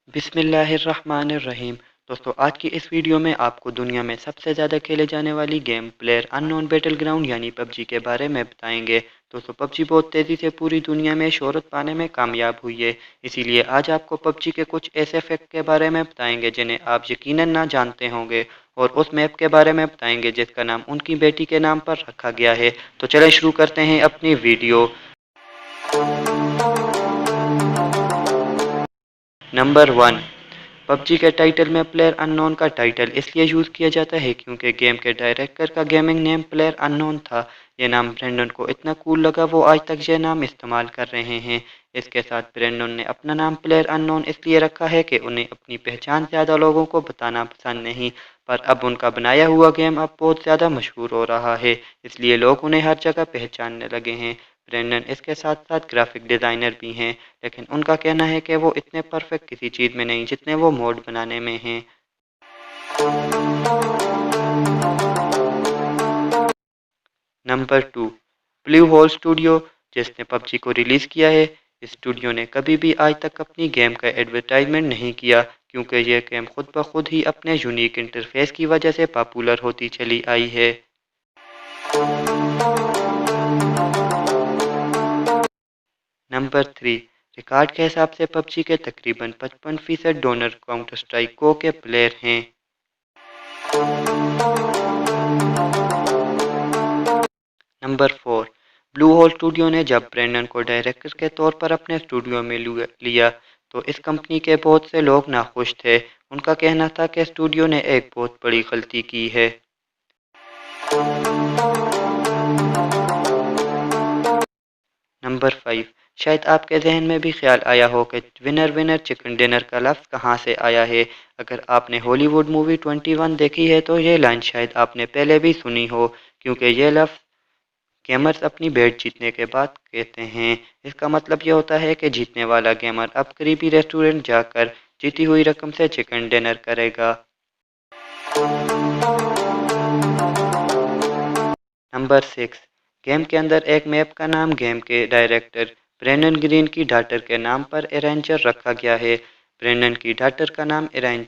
बिस्मिल्लाहिर्रहमानिर्रहीम। दोस्तों, आज की इस वीडियो में आपको दुनिया में सबसे ज़्यादा खेले जाने वाली game player unknown battle ground यानी पबजी के बारे में बताएंगे। दोस्तों, पबजी बहुत तेज़ी से पूरी दुनिया में शोहरत पाने में कामयाब हुई है। इसीलिए आज आपको पबजी के कुछ ऐसे फैक्ट के बारे में बताएंगे जिन्हें आप यकीनन ना जानते होंगे, और उस मैप के बारे में बताएंगे जिसका नाम उनकी बेटी के नाम पर रखा गया है। तो चलें शुरू करते हैं अपनी वीडियो। नंबर 1, पबजी के टाइटल में प्लेयर अननोन का टाइटल इसलिए यूज़ किया जाता है क्योंकि गेम के डायरेक्टर का गेमिंग नेम प्लेयर अननोन था। ये नाम ब्रेंडन को इतना कूल लगा, वो आज तक ये नाम इस्तेमाल कर रहे हैं। इसके साथ ब्रेंडन ने अपना नाम प्लेयर अननोन इसलिए रखा है कि उन्हें अपनी पहचान ज़्यादा लोगों को बताना पसंद नहीं, पर अब उनका बनाया हुआ गेम अब बहुत ज़्यादा मशहूर हो रहा है, इसलिए लोग उन्हें हर जगह पहचानने लगे हैं। ब्रेंडन इसके साथ साथ ग्राफिक डिज़ाइनर भी हैं, लेकिन उनका कहना है कि वो इतने परफेक्ट किसी चीज़ में नहीं जितने वो मोड बनाने में हैं। नंबर 2, ब्लू होल स्टूडियो, जिसने पबजी को रिलीज़ किया है। इस स्टूडियो ने कभी भी आज तक अपनी गेम का एडवर्टाइजमेंट नहीं किया, क्योंकि यह गेम खुद ब खुद ही अपने यूनिक इंटरफेस की वजह से पॉपुलर होती चली आई है। नंबर 3, रिकॉर्ड के हिसाब से पबजी के तकरीबन 55% डोनर काउंटर स्ट्राइक गो के प्लेयर हैं। नंबर 4, ब्लू होल स्टूडियो ने जब ब्रेंडन को डायरेक्टर के तौर पर अपने स्टूडियो में लिया तो इस कंपनी के बहुत से लोग नाखुश थे। उनका कहना था कि स्टूडियो ने एक बहुत बड़ी गलती की है। नंबर 5, शायद आपके जहन में भी ख्याल आया हो कि विनर विनर चिकन डिनर का लफ्ज़ कहाँ से आया है। अगर आपने हॉलीवुड मूवी 21 देखी है तो ये लाइन शायद आपने पहले भी सुनी हो, क्योंकि ये लफ्ज़ गेमर्स अपनी बेट जीतने के बाद कहते हैं। इसका मतलब ये होता है कि जीतने वाला गेमर अब करीबी रेस्टोरेंट जाकर जीती हुई रकम से चिकन डिनर करेगा। नंबर 6, गेम के अंदर एक मैप का नाम गेम के डायरेक्टर ब्रेंडन ग्रीन की डॉटर के नाम पर एरेंजर रखा गया है। ब्रेंडन की डॉटर का नाम एराइन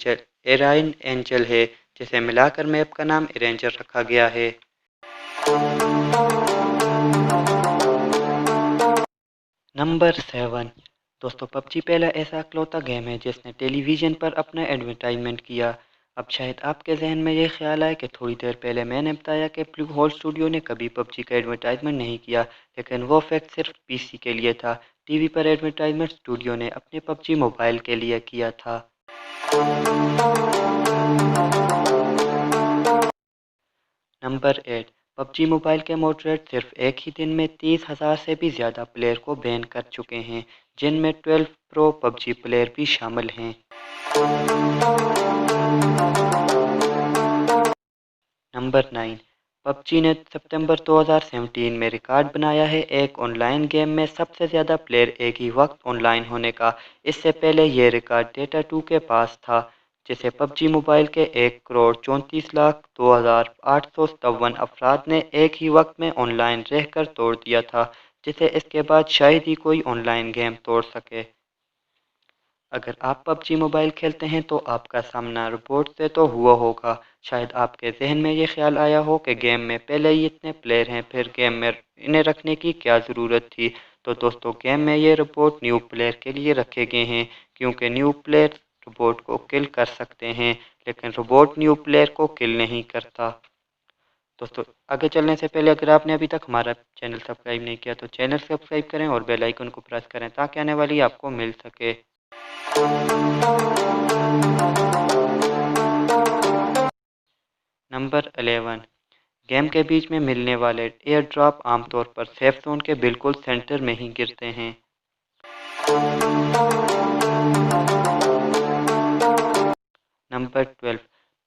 एंजल है, जिसे मिलाकर मैप का नाम एरेंजर रखा गया है। नंबर 7, दोस्तों, पबजी पहला ऐसा इकलौता गेम है जिसने टेलीविज़न पर अपना एडवर्टाइजमेंट किया। अब शायद आपके जहन में ये ख्याल आए कि थोड़ी देर पहले मैंने बताया कि ब्लू होल स्टूडियो ने कभी पबजी का एडवर्टाइजमेंट नहीं किया, लेकिन वो फैक्ट सिर्फ पीसी के लिए था। टीवी पर एडवर्टाइजमेंट स्टूडियो ने अपने पबजी मोबाइल के लिए किया था। नंबर 8, पबजी मोबाइल के मॉडरेट सिर्फ एक ही दिन में 30,000 से भी ज़्यादा प्लेयर को बैन कर चुके हैं, जिनमें 12 प्रो पबजी प्लेयर भी शामिल हैं। नंबर 9, पबजी ने सितंबर 2017 में रिकॉर्ड बनाया है एक ऑनलाइन गेम में सबसे ज़्यादा प्लेयर एक ही वक्त ऑनलाइन होने का। इससे पहले यह रिकॉर्ड डेटा 2 के पास था, जिसे पबजी मोबाइल के 1,34,02,857 अफराद ने एक ही वक्त में ऑनलाइन रहकर तोड़ दिया था, जिसे इसके बाद शायद ही कोई ऑनलाइन गेम तोड़ सके। अगर आप पबजी मोबाइल खेलते हैं तो आपका सामना रोबोट से तो हुआ होगा। शायद आपके जहन में ये ख्याल आया हो कि गेम में पहले ही इतने प्लेयर हैं, फिर गेम में इन्हें रखने की क्या ज़रूरत थी। तो दोस्तों, गेम में ये रोबोट न्यू प्लेयर के लिए रखे गए हैं, क्योंकि न्यू प्लेयर रोबोट को किल कर सकते हैं, लेकिन रोबोट न्यू प्लेयर को किल नहीं करता। दोस्तों, आगे चलने से पहले अगर आपने अभी तक हमारा चैनल सब्सक्राइब नहीं किया तो चैनल सब्सक्राइब करें और बेल आइकन को प्रेस करें ताकि आने वाली आपको मिल सके। नंबर 11, गेम के बीच में मिलने वाले एयर ड्रॉप आमतौर पर सेफ जोन के बिल्कुल सेंटर में ही गिरते हैं। नंबर 12,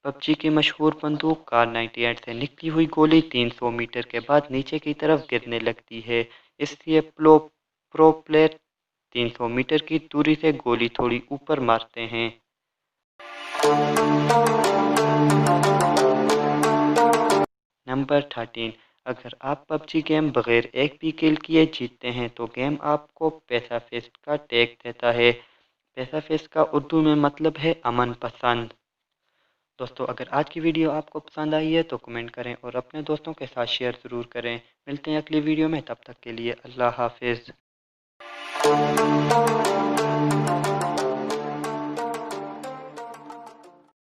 पबजी की मशहूर बंदूक कार 98 से निकली हुई गोली 300 मीटर के बाद नीचे की तरफ गिरने लगती है, इसलिए प्रो प्लेयर 300 मीटर की दूरी से गोली थोड़ी ऊपर मारते हैं। नंबर 13, अगर आप पबजी गेम बगैर एक भी किल किए जीतते हैं तो गेम आपको पैसा फेस्ट का टैग देता है। پیسافیس کا اردو میں مطلب ہے امن پسند۔ دوستو اگر آج کی ویڈیو آپ کو پسند آئی ہے تو کمنٹ کریں اور اپنے دوستوں کے ساتھ شیئر ضرور کریں۔ ملتے ہیں اگلی ویڈیو میں، تب تک کے لیے اللہ حافظ۔